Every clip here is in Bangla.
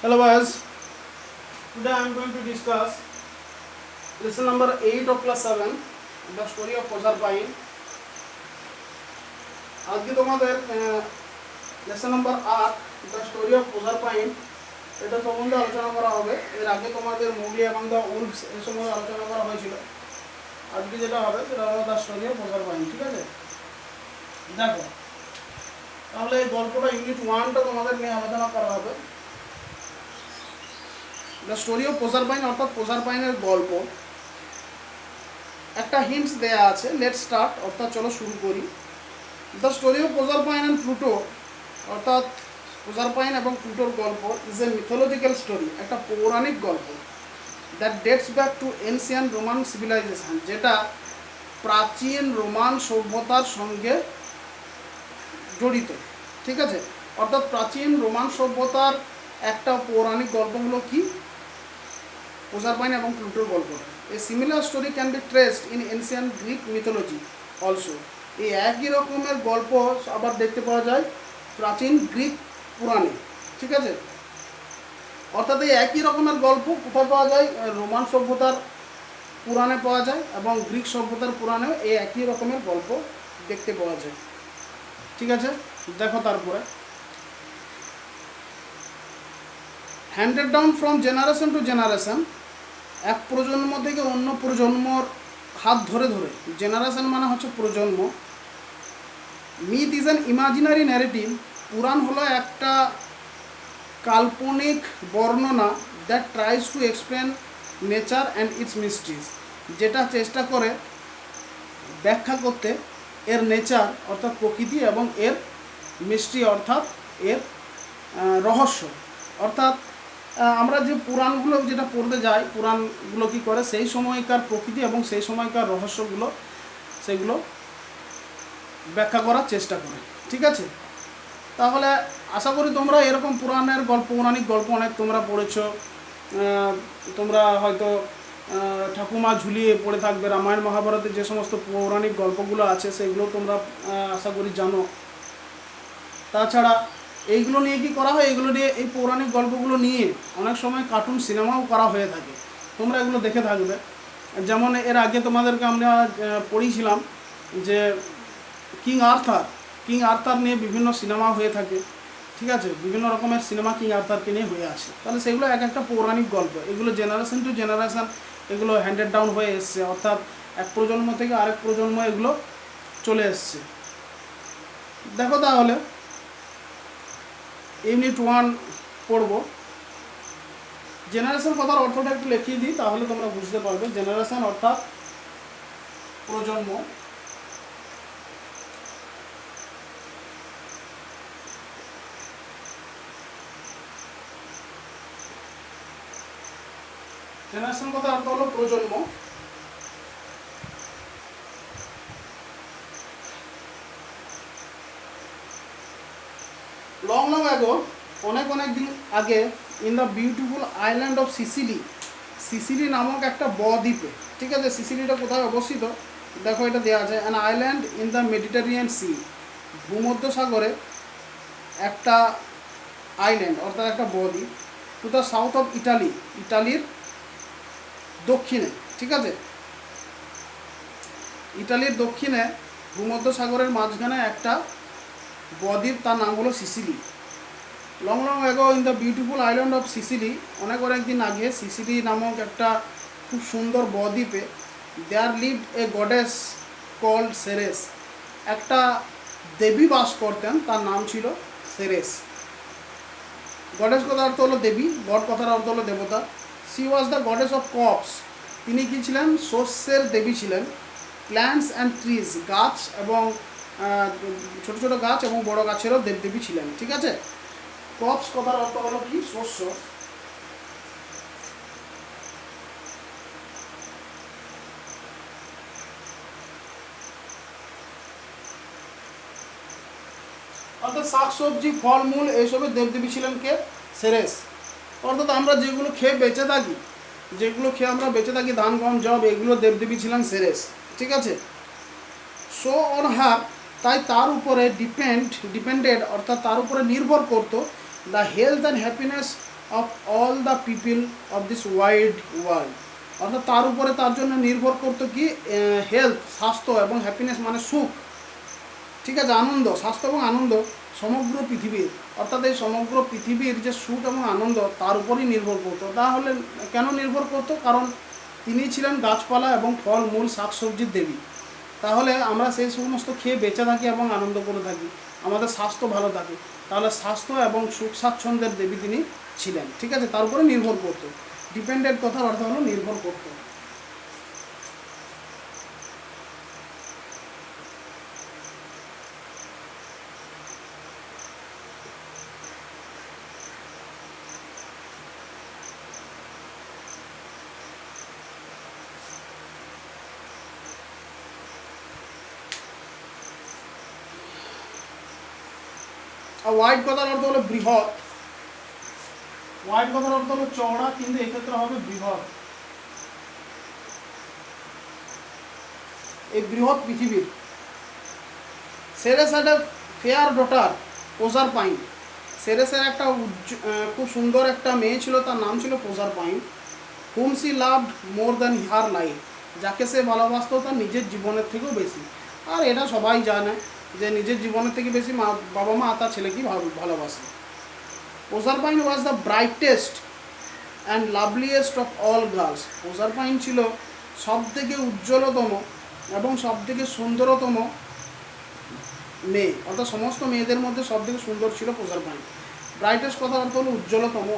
Hello guys, today I am going to discuss lesson number 8 of class 7, the story of Proserpine. আজকে তোমাদের lesson number 8 the story of Proserpine এটা সম্বন্ধে আলোচনা করা হবে। এর আগে তোমাদের মোগলি এবং দ্য উলফস এই সম্বন্ধে আলোচনা করা হয়েছিল। আজকে যেটা হবে সেটা হলো দ্য স্টোরি অফ প্রজারপাইন। ঠিক আছে, দেখো তাহলে এই গল্পটা ইউনিট 1টা তোমাদের নিয়ে আলোচনা করা হবে। দ্য স্টোরি অফ প্রজারপাইন অর্থাৎ প্রজারপাইনের গল্প। একটা হিন্টস দেয়া আছে, লেট স্টার্ট অর্থাৎ চলো শুরু করি। The story of Proserpine and Pluto অর্থাৎ প্রজারপাইন এবং প্লুটোর গল্প ইজ এ মিথোলজিক্যাল স্টোরি, একটা পৌরাণিক গল্প that dates back to ancient Roman civilisation, যেটা প্রাচীন রোমান সভ্যতার সঙ্গে জড়িত। ঠিক আছে, অর্থাৎ প্রাচীন রোমান সভ্যতার একটা পৌরাণিক গল্প হলো কি প্রজারপাইন এবং প্লুটোর গল্প। A similar story can be traced in ancient Greek mythology also. এই একই রকমের গল্প আবার দেখতে পাওয়া যায় প্রাচীন গ্রিক পুরাণে। ঠিক আছে, অর্থাৎ এই একই রকমের গল্প কোথায় পাওয়া যায়? রোমান সভ্যতার পুরাণে পাওয়া যায় এবং গ্রিক সভ্যতার পুরাণেও এই একই রকমের গল্প দেখতে পাওয়া যায়। ঠিক আছে, দেখো তারপরে handed down from generation to generation, এক প্রজন্ম থেকে অন্য প্রজন্মর হাত ধরে ধরে, জেনারেশন মানে হচ্ছে প্রজন্ম। Myth is an imaginary narrative, পুরাণ হলো একটা কাল্পনিক বর্ণনা that tries to explain nature and its mysteries, যেটা চেষ্টা করে ব্যাখ্যা করতে এর নেচার অর্থাৎ প্রকৃতি এবং এর মিস্ট্রি অর্থাৎ এর রহস্য। অর্থাৎ আমরা যে পুরাণগুলো যেটা পড়তে যাই, পুরাণগুলো কী করে সেই সময়কার প্রকৃতি এবং সেই সময়কার রহস্যগুলো সেগুলো ব্যাখ্যা করার চেষ্টা করে। ঠিক আছে, তাহলে আশা করি তোমরা এরকম পুরাণের গল্প, পৌরাণিক গল্প অনেক তোমরা পড়েছো। তোমরা হয়তো ঠাকুমা ঝুলিয়ে পড়ে থাকবে, রামায়ণ মহাভারতের যে সমস্ত পৌরাণিক গল্পগুলো আছে সেগুলো তোমরা আশা করি জানো। তাছাড়া এইগুলো নিয়ে কি করা হয়, এইগুলো নিয়ে এই পৌরাণিক গল্পগুলো নিয়ে অনেক সময় কার্টুন সিনেমাও করা হয়ে থাকে, তোমরা এগুলো দেখে থাকবে। যেমন এর আগে তোমাদেরকে আমরা পড়িয়েছিলাম যে কিং আর্থার নিয়ে বিভিন্ন সিনেমা হয়ে থাকে। ঠিক আছে, বিভিন্ন রকমের সিনেমা কিং আর্থারকে নিয়ে হয়ে আছে। তাহলে সেগুলো এক একটা পৌরাণিক গল্প, এগুলো জেনারেশন টু জেনারেশন এগুলো হ্যান্ডেড ডাউন হয়ে এসছে, অর্থাৎ এক প্রজন্ম থেকে আরেক প্রজন্ম এগুলো চলে এসছে। দেখো তাহলে ইউনিট 1 পড়ব। জেনারেশন কথার অর্থটা একটু লিখিয়ে দিই, তাহলে তোমরা বুঝতে পারবে। জেনারেশন অর্থাৎ প্রজন্ম। জেনারেশন কথার অর্থ হলো প্রজন্ম। লং অ্যাগো, অনেক দিন আগে, in the beautiful island of Sicily নামক একটা বদ্বীপে। ঠিক আছে, সিসিলিটা কোথায় অবস্থিত দেখো, এটা দেওয়া আছে, an island in the Mediterranean sea, ভূমধ্যসাগরে একটা আইল্যান্ড অর্থাৎ একটা বদ্বীপ, টু দ্য সাউথ অফ ইটালির দক্ষিণে। ঠিক আছে, ইটালির দক্ষিণে ভূমধ্যসাগরের মাঝখানে একটা বদ্বীপ, তার নাম হলো Sicily. Long ago in the beautiful island of Sicily, অনেক দিন আগে সিসিলি নামক একটা খুব সুন্দর বদ্বীপে, there lived a goddess called Ceres, একটা দেবী বাস করতেন, তার নাম ছিল সেরেস। গডেস কথার অর্থ হলো দেবী, গড কথার অর্থ হলো দেবতা। C was the goddess of crops, তিনি কি ছিলেন? শস্যের দেবী ছিলেন। প্ল্যান্টস অ্যান্ড ট্রিজ, গাছ এবং ছোট ছোট গাছ এবং বড় গাছেরও দেবদেবী ছিলেন। ঠিক আছে, ক্রপস কথার অর্থ হলো কি? শস্য। অর্থাৎ শাকসবজি, ফলমূল এইসবের দেবদেবী ছিলেন কে? সেরেস। অর্থাৎ আমরা যেগুলো খেয়ে আমরা বেঁচে থাকি, ধান, গম, জব, এগুলো দেবদেবী ছিলেন সেরেস। ঠিক আছে, সো অন হার, তাই তার উপরে ডিপেন্ডেড অর্থাৎ তার উপরে নির্ভর করতো the health and happiness of all the people of this wide world. অর্থাৎ তার উপরে তার জন্য নির্ভর করতো কি হেলথ, স্বাস্থ্য এবং হ্যাপিনেস মানে সুখ, ঠিক আছে, আনন্দ, স্বাস্থ্য এবং আনন্দ সমগ্র পৃথিবীর, অর্থাৎ এই সমগ্র পৃথিবীর যে সুখ এবং আনন্দ তার উপরই নির্ভর করতো। তাহলে কেন নির্ভর করতো? কারণ তিনি ছিলেন গাছপালা এবং ফল মূল শাকসবজির দেবী। তাহলে আমরা সেই সমস্ত খেয়ে বেঁচে থাকি এবং আনন্দ করে থাকি, আমাদের স্বাস্থ্য ভালো থাকে। তাহলে স্বাস্থ্য এবং সুখ স্বাচ্ছন্দ্যের দেবী তিনি ছিলেন, ঠিক আছে, তার উপরে নির্ভর করতো। ডিপেন্ডেন্ট কথার অর্থ হলো নির্ভর করতো। আর ওয়াইড কথার অর্থ হলো বৃহৎ। ওয়াইড কথার অর্থ হলো চওড়া, কিন্তু এক্ষেত্রে হবে বৃহৎ। এই বৃহৎ পৃথিবীর। Ceres had a fair daughter Proserpine. সেরেসের একটা খুব সুন্দর একটা মেয়ে ছিল, তার নাম ছিল Proserpine. Whom she loved more than her life. যাকে সে ভালোবাসত তার নিজের জীবনের থেকেও বেশি। আর এটা সবাই জানে যে নিজের জীবনের থেকে বেশি বাবা মা তার ছেলেকেই ভালোবাসে। Proserpine was the brightest and loveliest of all girls. Proserpine ছিল সবথেকে উজ্জ্বলতম এবং সবথেকে সুন্দরতম মেয়ে, অর্থাৎ সমস্ত মেয়েদের মধ্যে সবথেকে সুন্দর ছিল প্রজারপাইন। ব্রাইটেস্ট কথার অর্থ হলো উজ্জ্বলতম।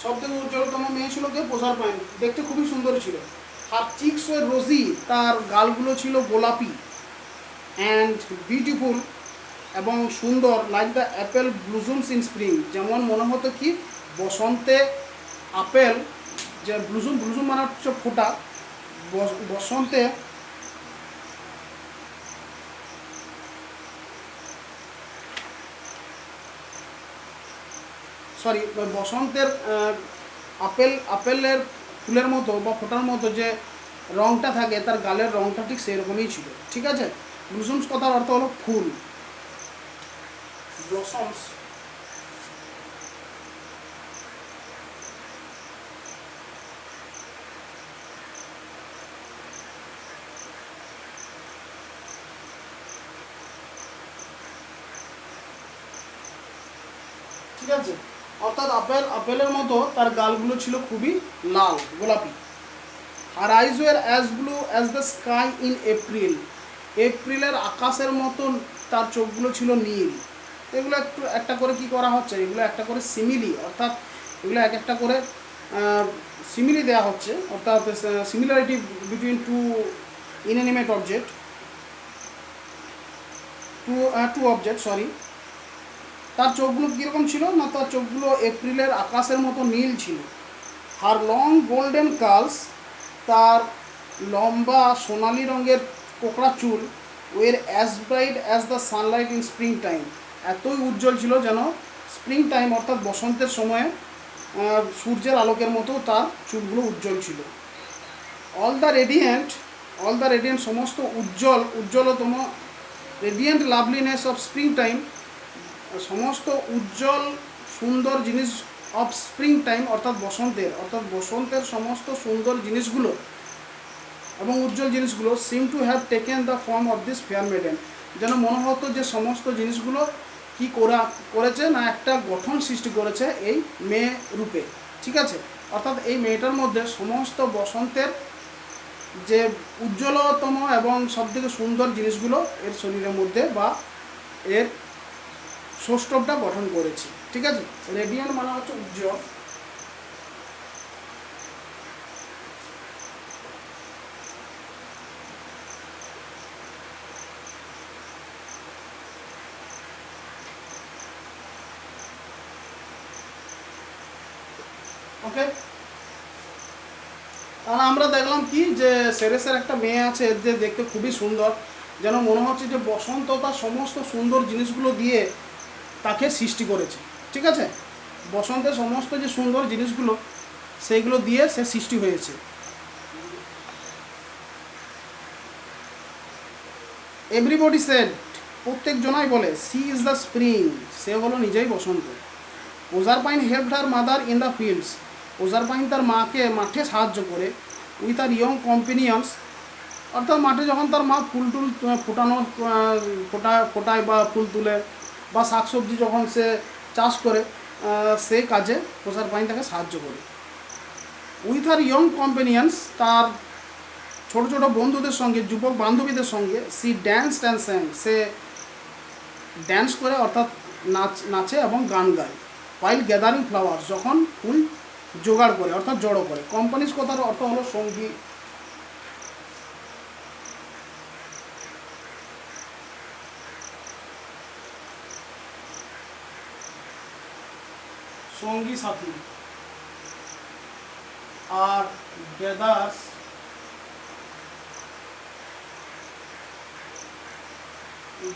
সবথেকে উজ্জ্বলতম মেয়ে ছিল কে? প্রজারপাইন। দেখতে খুবই সুন্দর ছিল। আর চিক্স ওয়ে রোজি, তার গালগুলো ছিল গোলাপি। অ্যান্ড বিউটিফুল এবং সুন্দর, like the apple blossoms in spring. যেমন মনে হতো কি বসন্তে আপেল, যে ব্লুজুম, ব্লুজুম মানে হচ্ছে ফোটা, বসন্তে সরি বসন্তের আপেলের ফুলের মতো বা ফোটার মতো যে রঙটা থাকে, তার গালের রঙটা ঠিক সেরকমই ছিল, ঠিক আছে। ব্লুসমস কথার অর্থ হলো ফুল, ব্লসমস। ঠিক আছে, অর্থাৎ আপেলের মতো তার গালগুলো ছিল খুবই লাল, গোলাপি। আর eyes were as blue as the sky in April. এপ্রিলের আকাশের মতন তার চোখগুলো ছিল নীল। এগুলো একটু একটা করে কি করা হচ্ছে, এগুলো একটা করে সিমিলি, অর্থাৎ এগুলো এক একটা করে সিমিলি দেওয়া হচ্ছে, অর্থাৎ similarity between two inanimate object, two object, sorry. তার চোখগুলো কীরকম ছিল না, তার চোখগুলো এপ্রিলের আকাশের মতো নীল ছিল। হার লং গোল্ডেন কার্লস, তার লম্বা সোনালি রঙের কোকড়া চুল, were as bright as the sunlight in spring time. এতই উজ্জ্বল ছিল যেন স্প্রিং টাইম অর্থাৎ বসন্তের সময়ে সূর্যের আলোকের মতো তার চুলগুলো উজ্জ্বল ছিল। অল দ্য রেডিয়েন্ট সমস্ত উজ্জ্বলতম, radiant loveliness of spring time সমস্ত উজ্জ্বল সুন্দর জিনিস, অফ স্প্রিং টাইম অর্থাৎ বসন্তের সমস্ত সুন্দর জিনিসগুলো এবং উজ্জ্বল জিনিসগুলো seem to have taken the form of this fair maiden. যেন মনে হতো যে সমস্ত জিনিসগুলো কি করেছে না, একটা গঠন সৃষ্টি করেছে এই মেয়ে রূপে, ঠিক আছে। অর্থাৎ এই মেয়েটার মধ্যে সমস্ত বসন্তের যে উজ্জ্বলতম এবং সবথেকে সুন্দর জিনিসগুলো এর শরীরের মধ্যে বা এর সৌষ্ঠবটা গঠন করেছে, ঠিক আছে। রেডিয়েন্ট মানে হচ্ছে উজ্জ্বল। ওকে, তাহলে আমরা দেখলাম কি যে সেরেসের একটা মেয়ে আছে যে দেখতে খুবই সুন্দর, যেন মনে হচ্ছে যে বসন্ত তার সমস্ত সুন্দর জিনিসগুলো দিয়ে তাকে সৃষ্টি করেছে। ঠিক আছে, বসন্তের সমস্ত যে সুন্দর জিনিসগুলো সেইগুলো দিয়ে সে সৃষ্টি হয়েছে। এভরিবডি সেড, প্রত্যেক জনাই বলে, সি ইজ দ্য স্প্রিং, সে হলো নিজেই বসন্ত। Proserpine helped her mother in the fields, Proserpine তার মাকে মাঠে সাহায্য করে। উইথ আর ইয়ং কম্পেনিয়ন্স, অর্থাৎ মাঠে যখন তার মা ফুল টুল ফোটায় বা ফুল তুলে বা শাকসবজি যখন সে চাষ করে, সেই কাজে ওজারপাইন তাকে সাহায্য করে। উইথ আর ইয়ং কম্পেনিয়ন্স, তার ছোট ছোট বন্ধুদের সঙ্গে, যুবক বান্ধবীদের সঙ্গে, সি ড্যান্স স্যাং, সে ড্যান্স করে অর্থাৎ নাচে এবং গান গায়। ওয়াইল গ্যাদারিং ফ্লাওয়ার্স, যখন ফুল জোগাড় করে অর্থাৎ জড়ো করে। কোম্পানিজ কথার অর্থ হলো সঙ্গী। সঙ্গী সাথী। আর গ্যাদার্স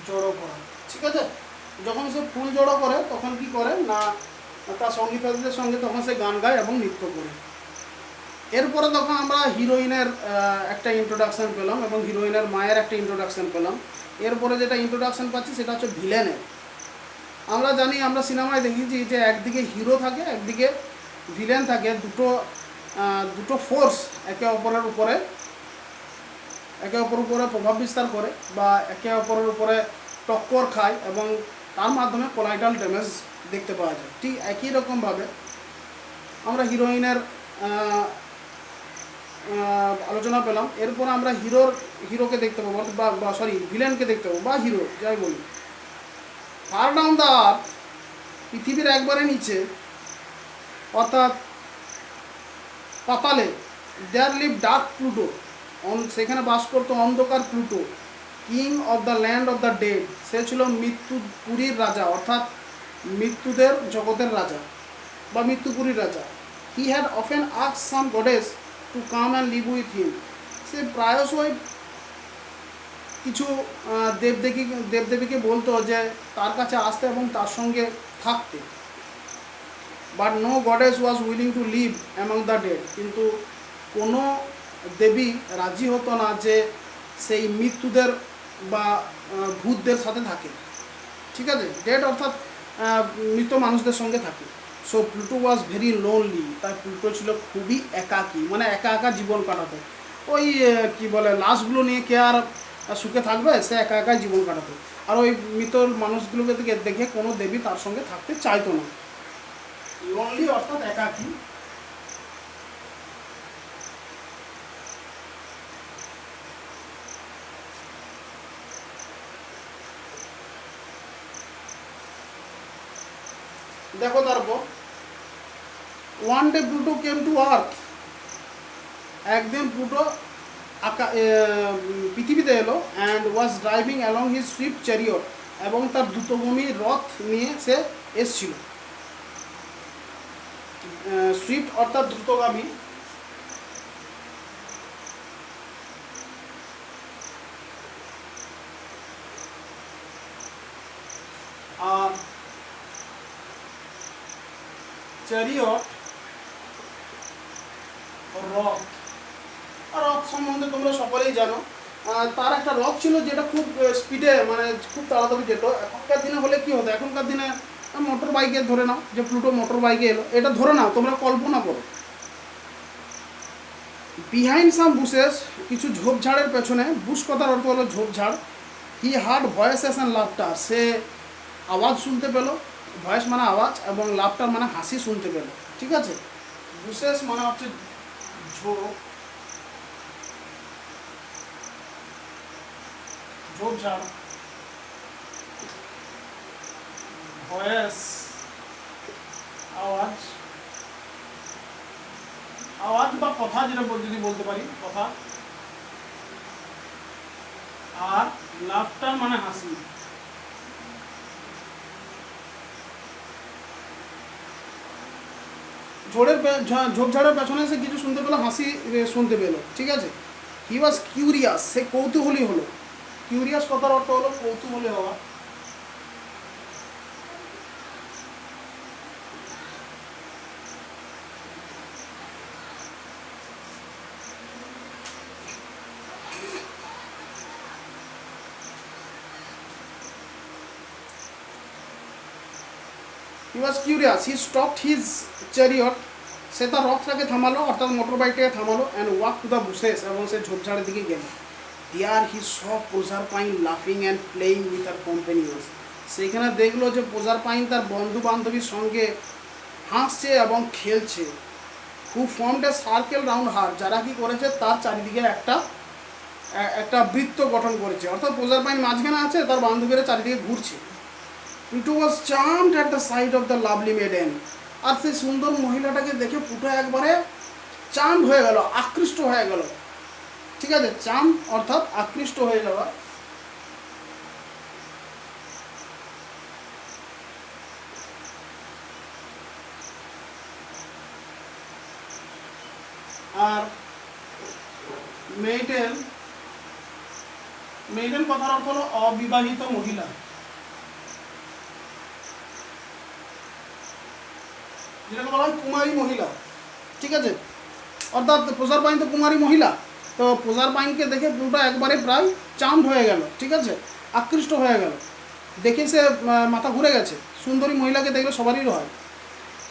জড়ো করা। ঠিক আছে, যখন সে ফুল জড়ো করে তখন কি করে না, তার সঙ্গী সাথীদের সঙ্গে তখন সে গান গায় এবং নৃত্য করে। এরপরে তখন আমরা হিরোইনের একটা ইন্ট্রোডাকশান পেলাম এবং হিরোইনের মায়ের একটা ইন্ট্রোডাকশান পেলাম। এরপরে যেটা ইন্ট্রোডাকশান পাচ্ছি সেটা হচ্ছে ভিলেনের। আমরা জানি, আমরা সিনেমায় দেখেছি যে একদিকে হিরো থাকে, একদিকে ভিলেন থাকে। দুটো ফোর্স একে অপরের উপরে প্রভাব বিস্তার করে বা একে অপরের উপরে টক্কর খায় এবং তার মাধ্যমে কোলাইটাল ড্যামেজ দেখতে পাওয়া যায়। ঠিক একই রকমভাবে আমরা হিরোইনের আলোচনা পেলাম। এরপর আমরা হিরোকে দেখতে পাবো বা ভিলেনকে দেখতে পাবো বা হিরো যাই বলি। ফার ডাউন দ্য আর্থ, পৃথিবীর একবারে নিচে অর্থাৎ পাতালে, দেয়ার লিভ ডার্ক প্লুটো, সেখানে বাস করতো অন্ধকার Pluto. King of the land of the dead, সে ছিল মৃত্যুপুরীর রাজা অর্থাৎ মৃত্যুদের জগতের রাজা বা মৃত্যুপুরীর রাজা। He had often asked some goddess to come and live with him, সে প্রায়শই কিছু দেবদেবীকে বলতো যে তার কাছে আসতে এবং তার সঙ্গে থাকতে। But no goddess was willing to live among the dead, কিন্তু কোনো দেবী রাজি হতো না যে সেই মৃত্যুদের বা ভূতদের সাথে থাকে। ঠিক আছে, ডেড অর্থাৎ মৃত মানুষদের সঙ্গে থাকে। So Pluto was very lonely, তাই প্লুটো ছিল খুবই একাকী, মানে একা একা জীবন কাটাতো। ওই কি বলে, লাশগুলো নিয়ে কে আর সুখে থাকবে, সে একা একাই জীবন কাটাতো। আর ওই মৃত মানুষগুলোকে দেখে কোনো দেবী তার সঙ্গে থাকতে চাইতো না। লোনলি অর্থাৎ একাকী। দেখো তারপর, one day Pluto came to earth, একদিন প্লুটো পৃথিবীতে এলো। And was driving along his Swift chariot, এবং তার দ্রুতগামী রথ নিয়ে সে এসছিল। সুইফট অর্থাৎ দ্রুতগামী। আর চ্যারিয়ট রথ, আর রথ সম্বন্ধে তোমরা সকলেই জানো। তার একটা রথ ছিল যেটা খুব স্পিডে, মানে খুব তাড়াতাড়ি যেত। এখনকার দিনে হলে কি হতো, এখনকার দিনে মোটর বাইকে ধরে নাও, যে প্লুটো মোটর বাইকে এলো, এটা ধরে নাও, তোমরা কল্পনা করো। বিহাইন্ড সাম বুশেস, কিছু ঝোপঝাড়ের পেছনে, বুশ কথার অর্থ হলো ঝোপঝাড়। He heard voices and laughter, সে আওয়াজ শুনতে পেল, ভয়েস মানে আওয়াজ এবং লাফটার মানে হাসি শুনতে পেল। ঠিক আছে, বুশেস মানে হচ্ছে ঝোপঝাড়, ভয়েস আওয়াজ, আওয়াজ বা কথা, যেটা যদি বলতে পারি কথা। আর লাফটার মানে হাসি। ঝোপঝাড়ের পেছনে সে কিছু শুনতে পেলো, হাসি শুনতে পেলো। ঠিক আছে, হি ওয়াজ কিউরিয়াস, সে কৌতূহলী হলো। কিউরিয়াস কথার অর্থ হলো কৌতূহলী হওয়া। He was curious, he stopped his chariot, সে তার রথটাকে থামালো অর্থাৎ মোটর বাইকটাকে থামালো, and walk to the bushes, এবং সে ঝোপঝাড়ের দিকে গেল। দেয়ার হি স প্রজারপাইন লাফিং and playing with her companions, সেইখানে দেখলো যে প্রজারপাইন তার বন্ধু বান্ধবীর সঙ্গে হাসছে এবং খেলছে। হু ফর্মড এ সার্কেল রাউন্ড হার, যারা কি করেছে তার চারিদিকে একটা বৃত্ত গঠন করেছে, অর্থাৎ প্রজারপাইন মাঝখানে আছে, তার বান্ধবীরা চারিদিকে ঘুরছে। Pluto was charmed at the sight of the lovely maiden, আর সেই সুন্দর মহিলাটাকে দেখে প্লুটো একবারে চার্মড হয়ে গেল, আকৃষ্ট হয়ে গেল। ঠিক আছে, চার্ম অর্থাৎ আকৃষ্ট হয়ে যাওয়া। আর মেইডেন, মেইডেন কথার অর্থ হলো অবিবাহিত মহিলা। যেটাকে বলা হয় কুমারী মহিলা। ঠিক আছে, অর্থাৎ প্রজারপাইন তো কুমারী মহিলা, তো প্রজারপাইনকে দেখে প্লুটো একবারে প্রায় চার্মড হয়ে গেল। ঠিক আছে, আকৃষ্ট হয়ে গেল, দেখে সে মাথা ঘুরে গেছে। সুন্দরী মহিলাকে দেখলে সবারই হয়।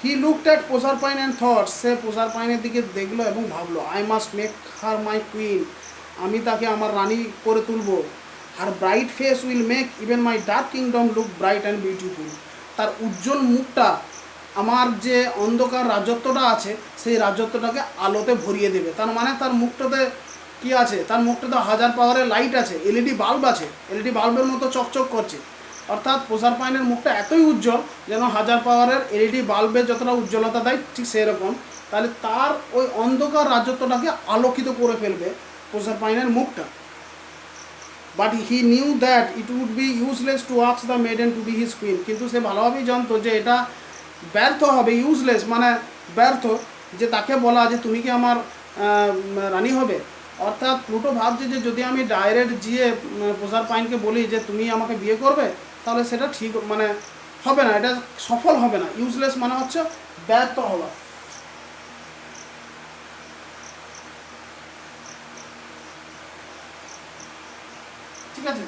He looked at Proserpine and thoughts, সে প্রজারপাইনের দিকে দেখলো এবং ভাবলো, I must make her my queen, আমি তাকে আমার রানী করে তুলবো। Her bright face will make even my dark kingdom look bright and beautiful, তার উজ্জ্বল মুখটা আমার যে অন্ধকার রাজত্বটা আছে সেই রাজত্বটাকে আলোতে ভরিয়ে দেবে। তার মানে তার মুখটাতে কি আছে, তার মুখটাতে 1000 পাওয়ারের লাইট আছে, এলইডি বাল্ব আছে, এলইডি বাল্বের মতো চকচক করছে। অর্থাৎ প্রজারপাইনের মুখটা এতই উজ্জ্বল যেন 1000 পাওয়ারের এলইডি বাল্বের যতটা উজ্জ্বলতা দেয় ঠিক সেরকম। তাহলে তার ওই অন্ধকার রাজত্বটাকে আলোকিত করে ফেলবে প্রজারপাইনের মুখটা। But he knew that it would be useless to ask the maiden to be his queen, কিন্তু সে ভালোভাবেই জানতো যে এটা ব্যর্থ হবে, ইউজলেস মানে ব্যর্থ, যে তাকে বলা যে তুমি কি আমার রানী হবে। অর্থাৎ প্লুটো ভাবছে যে যদি আমি ডাইরেক্ট গিয়ে প্রজারপাইনকে বলি যে তুমি আমাকে বিয়ে করবে, তাহলে সেটা ঠিক মানে হবে না, এটা সফল হবে না। ইউজলেস মানে হচ্ছে ব্যর্থ হওয়া। ঠিক আছে,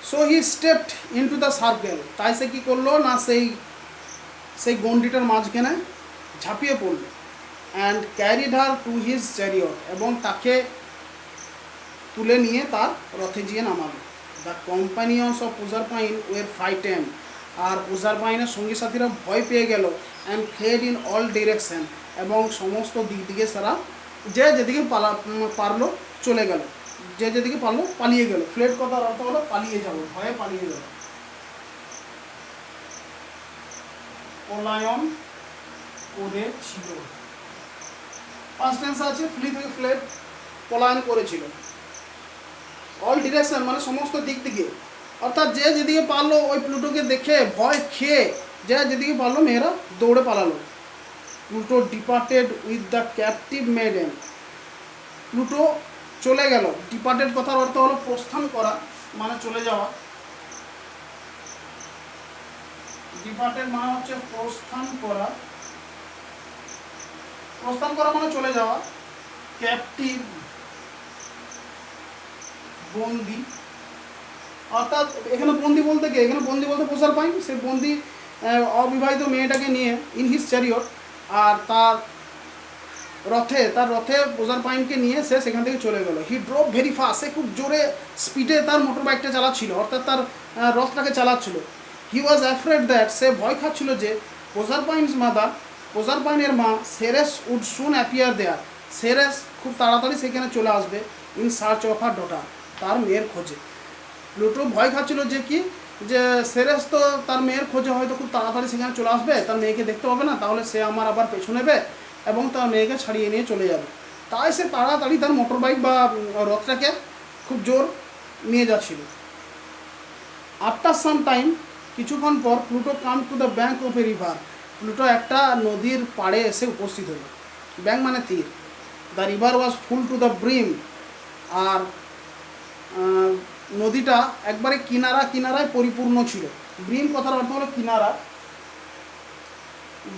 so he stepped into the circle, তাই সে কী করলো না, সেই গন্ডিটার মাঝখানে ঝাঁপিয়ে পড়লো। And carried her to his chariot, এবং তাকে তুলে নিয়ে তার রথে গিয়ে নামালো। দ্য কম্পানিয়ন্স অফ প্রজারপাইন ওয়ের ফ্রাইটেন, আর প্রজারপাইনের সঙ্গী সাথীরা ভয় পেয়ে গেল। And fled in all direction, এবং সমস্ত দিক দিকে সারা যে যেদিকে পারলো চলে গেল, যে যেদিকে পারলো পালিয়ে গেল। ফ্লেড কথার অর্থ হলো পালিয়ে যাবো, ভয়ে পালিয়ে গেল। পলায়ন করেছিল, পাস্ট টেন্স আছে, ফ্লি থেকে ফ্লেড, পলায়ন করেছিল। অল ডিরেকশন মানে সমস্ত দিক দিকে, অর্থাৎ যে যেদিকে পারলো ওই প্লুটোকে দেখে ভয় খেয়ে যে যেদিকে পারলো মেয়েরা দৌড়ে পালালো। Pluto departed with the captive maiden, Pluto চলে গেল। ডিপার্টেড কথার অর্থ হলো প্রস্থান করা মানে চলে যাওয়া, ডিপার্টেড মানে হচ্ছে প্রস্থান করা, প্রস্থান করা মানে চলে যাওয়া। ক্যাপটিভ বন্দি, অর্থাৎ এখানে বন্দি বলতে কে, এখানে বন্দি বলতে প্রজারপাইন, সে বন্দি অবিবাহিত মেয়েটাকে নিয়ে ইন হিজ চ্যারিয়ট, আর তার রথে প্রজারপাইনকে নিয়ে সে সেখান থেকে চলে গেল। হি ড্রোভ ভেরি ফাস্ট, সে খুব জোরে স্পিডে তার মোটর বাইকটা চালাচ্ছিল, অর্থাৎ তার রথটাকে চালাচ্ছিল। হি ওয়াজ অ্যাফ্রেড দ্যাট, সে ভয় খাচ্ছিল যে প্রজারপাইনস মাদার, প্রজারপাইনের মা Ceres would soon appear there, Ceres খুব তাড়াতাড়ি সেখানে চলে আসবে। In search of her daughter, তার মেয়ের খোঁজে। প্লুটো ভয় খাচ্ছিল যে কি, যে সেরেস তো তার মেয়ের খোঁজে হয়তো খুব তাড়াতাড়ি সেখানে চলে আসবে, তার মেয়েকে দেখতে পাবে না, তাহলে সে আমার আবার পেছু নেবে এবং তার মেয়েকে ছাড়িয়ে নিয়ে চলে যাবে। তাই সে তাড়াতাড়ি তার মোটর বাইক বা রথটাকে খুব জোর নিয়ে যাচ্ছিল। আফটার সাম টাইম, কিছুক্ষণ পর, Pluto came to the bank of a river, Pluto একটা নদীর পাড়ে এসে উপস্থিত হলো। ব্যাঙ্ক মানে তীর। The river was full to the brim, আর নদীটা একবারে কিনারায় পরিপূর্ণ ছিল। ব্রিম কথার অর্থ হলো কিনারা।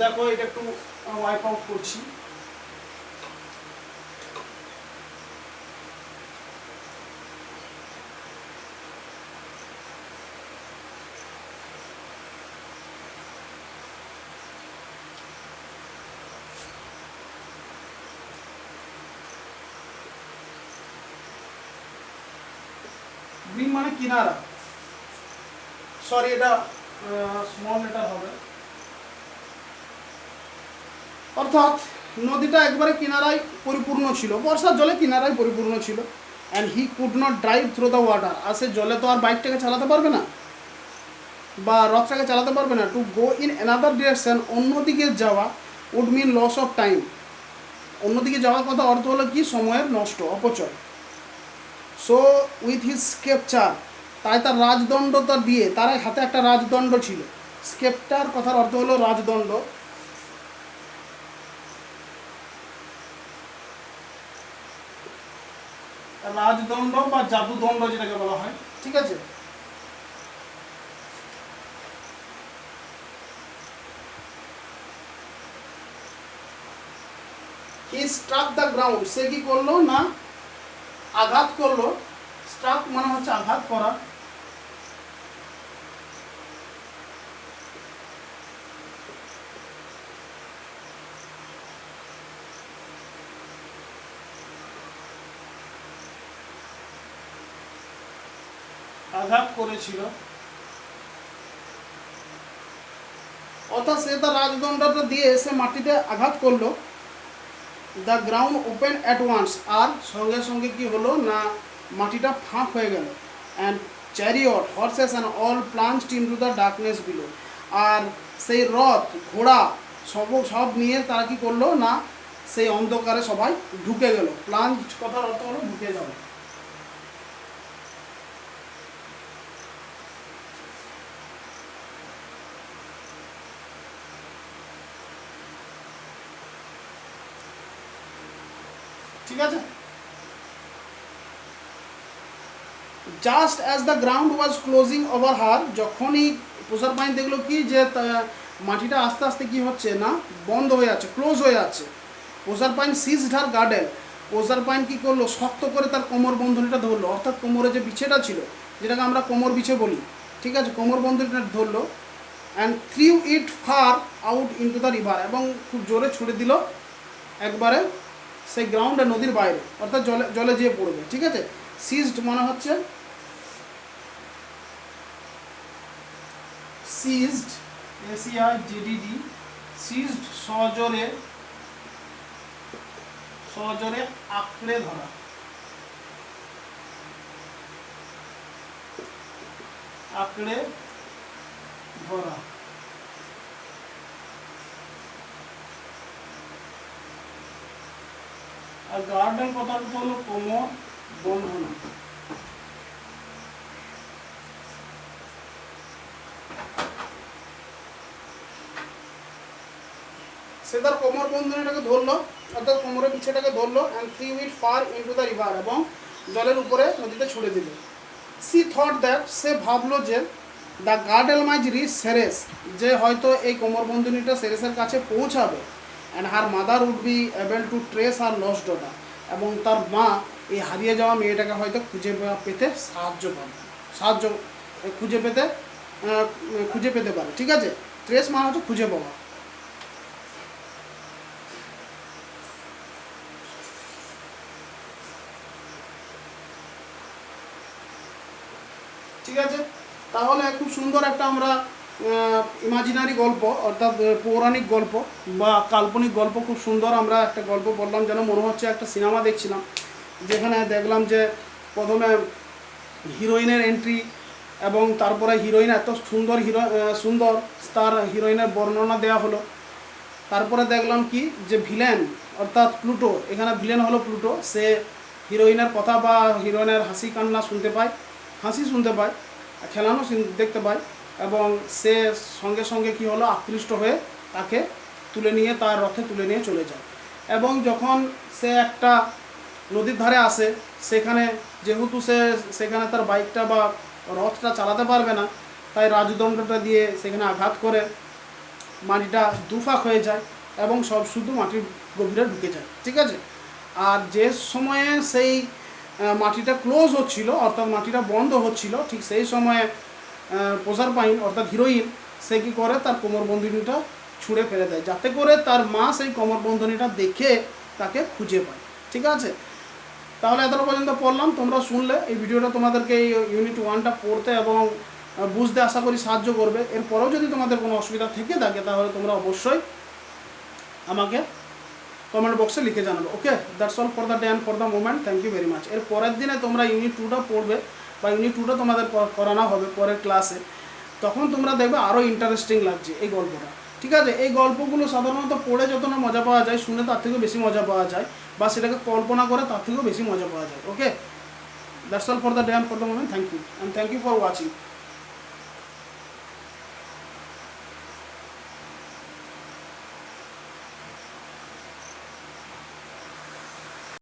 দেখো এটা একটু ওয়াইপ আউট করছি। ব্রিম মানে কিনারা, সরি এটা স্মল লেটার হবে, অর্থাৎ নদীটা একবারে কিনারায় পরিপূর্ণ ছিল, বর্ষার জলে কিনারায় পরিপূর্ণ ছিল। And he could not drive through the water, আর সে জলে তো আর বাইকটাকে চালাতে পারবে না বা রথটাকে চালাতে পারবে না। To go in another direction, অন্যদিকে যাওয়া, would mean loss of time, অন্যদিকে যাওয়ার কথা অর্থ হলো কি সময়ের নষ্ট, অপচয়। সো উইথ হিজ স্কেপচার, তাই তার রাজদণ্ডটা দিয়ে, তার হাতে একটা রাজদণ্ড ছিল। স্কেপটার কথার অর্থ হলো রাজদণ্ড, রাজদণ্ড বা জাদুদণ্ড যেটাকে বলা হয়, ঠিক আছে। হি স্ট্রাক দ্য গ্রাউন্ড, সে কি করলো না আঘাত করলো। স্ট্রাক মানে হচ্ছে আঘাত করা, আঘাত করেছিল, অর্থাৎ সে তার রাজদণ্ডটা দিয়ে সে মাটিতে আঘাত করলো। The ground open at once, আর সঙ্গে সঙ্গে কি হলো না মাটিটা ফাঁক হয়ে গেল। And chariot, horses and all plunged into the darkness below, আর সেই রথ ঘোড়া সব নিয়ে তারা কি করলো না সেই অন্ধকারে সবাই ঢুকে গেল। প্লাঞ্জড কথার অর্থ হলো ঢুকে যাওয়া। ঠিক আছে। Just as the ground was closing over her, যখনই প্রসারপাইন দেখলো কি যে মাটিটা আস্তে আস্তে কি হচ্ছে না বন্ধ হয়ে যাচ্ছে, ক্লোজ হয়ে যাচ্ছে। প্রসারপাইন সিজড হার গার্ডেন, প্রসারপাইন কি করলো শক্ত করে তার কোমর বন্ধনীটা ধরলো, অর্থাৎ কোমরে যে বিছেটা ছিল যেটাকে আমরা কোমর বিছে বলি, ঠিক আছে, কোমর বন্ধনীটা ধরলো। And threw it fur out into the river, এবং খুব জোরে ছুড়ে দিল একবারে সেই গ্রাউন্ডে নদীর বাইরে, অর্থাৎ জলে জলে যেয়ে পড়বে, ঠিক আছে। সিজড মানে হচ্ছে সিজড, SEIZED, সিজড সজোরে, সজোরে আঁকড়ে ধরা, আঁকড়ে ধরা। আর গার্ডেন কথাটা হলো কোমর বন্ধনা। সে তার কোমর বন্ধনীটাকে ধরলো, অর্থাৎ কোমরের পিছেটাকে ধরলো। And threw it far into the river, এবং জলের উপরে নদীতে ছুড়ে দিল। সি থট দ্যাট, সে ভাবলো যে the girdle might reach Ceres, যে হয়তো এই কোমর বন্ধনীটা সেরেসের কাছে পৌঁছাবে। And her mother would be able to trace her lost daughter, এবং তার মা এই হারিয়ে যাওয়া মেয়েটাকে হয়তো পেতে খুঁজে পেতে পারে, ঠিক আছে। ট্রেস মানে হচ্ছে খুঁজে পাওয়া। ঠিক আছে, তাহলে খুব সুন্দর একটা আমরা ইমাজিনারি গল্প, অর্থাৎ পৌরাণিক গল্প বা কাল্পনিক গল্প, খুব সুন্দর আমরা একটা গল্প বললাম, যেন মনে হচ্ছে একটা সিনেমা দেখছিলাম, যেখানে দেখলাম যে প্রথমে হিরোইনের এন্ট্রি, এবং তারপরে হিরোইন এত সুন্দর তার হিরোইনের বর্ণনা দেওয়া হলো। তারপরে দেখলাম কি যে ভিলেন অর্থাৎ প্লুটো, এখানে ভিলেন হলো প্লুটো। সে হিরোইনের কথা বা হিরোইনের হাসি কান্না শুনতে পায়, হাসি শুনতে পায়, খেলানো দেখতে পায়, এবং সে সঙ্গে সঙ্গে কি হলো আকৃষ্ট হয়ে তাকে তুলে নিয়ে তার রথে তুলে নিয়ে চলে যায়। এবং যখন সে একটা নদীর ধারে আসে, সেখানে যেহেতু সেখানে তার বাইকটা বা রথটা চালাতে পারবে না, তাই রাজদণ্ডটা দিয়ে সেখানে আঘাত করে মাটিটা দুফাক হয়ে যায় এবং সব শুধু মাটির গভীরে ঢুকে যায়, ঠিক আছে। আর যে সময়ে সেই মাটিটা ক্লোজ হচ্ছিল, অর্থাৎ মাটিটা বন্ধ হচ্ছিল, ঠিক সেই সময়ে প্রসারপাইন অর্থাৎ হিরোইন সে কী করে তার কোমরবন্ধনীটা ছুঁড়ে ফেলে দেয়, যাতে করে তার মা সেই কোমরবন্ধনীটা দেখে তাকে খুঁজে পায়, ঠিক আছে। তাহলে এতটা পর্যন্ত পড়লাম, তোমরা শুনলে। এই ভিডিওটা তোমাদেরকে এই ইউনিট 1টা পড়তে এবং বুঝতে আশা করি সাহায্য করবে। এরপরেও যদি তোমাদের কোনো অসুবিধা থেকে থাকে তাহলে তোমরা অবশ্যই আমাকে কমেন্ট বক্সে লিখে জানাবে। Okay, that's all for the day and for the moment. Thank you very much. এর পরের দিনে তোমরা ইউনিট 2টা পড়বে বা ইউনিট 2টা তোমাদের করানো হবে পরের ক্লাসে। তখন তোমরা দেখবে আরও ইন্টারেস্টিং লাগছে এই গল্পটা। ঠিক আছে, এই গল্পগুলো সাধারণত পড়ে যত না মজা পাওয়া যায়, শুনে তার থেকেও বেশি মজা পাওয়া যায়, বা সেটাকে কল্পনা করে তার থেকেও বেশি মজা পাওয়া যায়। Okay, that's all for the day and for the moment. Thank you and thank you for watching.